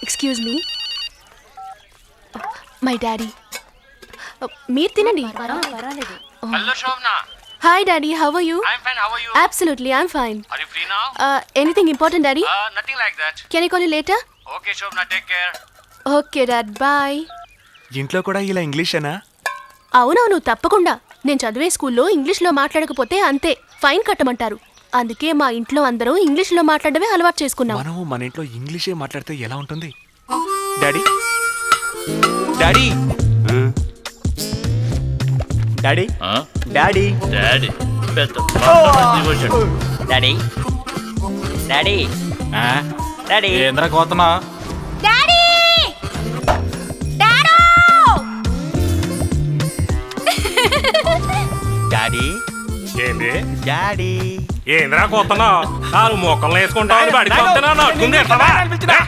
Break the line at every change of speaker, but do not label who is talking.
Excuse me, my daddy. మీరు తినండి.
Hello Shobhana.
Hi daddy, how are you?
I'm fine, how are you?
Absolutely, I'm fine.
Are you free now?
Anything important, daddy?
Nothing like that.
Can I call you later?
Okay Shobna, take care.
Okay dad, bye.
ఇంట్లో కూడా ఇలా ఇంగ్లీషేనా?
అవునవును, తప్పకుండా. నేను చదివే స్కూల్లో ఇంగ్లీష్లో మాట్లాడకపోతే అంతే, ఫైన్ కట్టమంటారు. అందుకే మా ఇంట్లో అందరూ ఇంగ్లీష్లో మాట్లాడమే అలవాటు చేసుకున్నాం.
మనము మన ఇంట్లో ఇంగ్లీషే మాట్లాడితే ఎలా ఉంటుంది? Daddy daddy daddy daddy
daddy పెద్ద డాడీ డాడీ డాడీ
ఏంద్రా కోతనా?
డాడీ
డాడీ
ఏంది
డాడీ
ఏంద్రా కోతనా? నాలుగు మొక్కలు వేసుకుంటావు బడికి వస్తున్నా నడుచుకుంది ఎట్లా?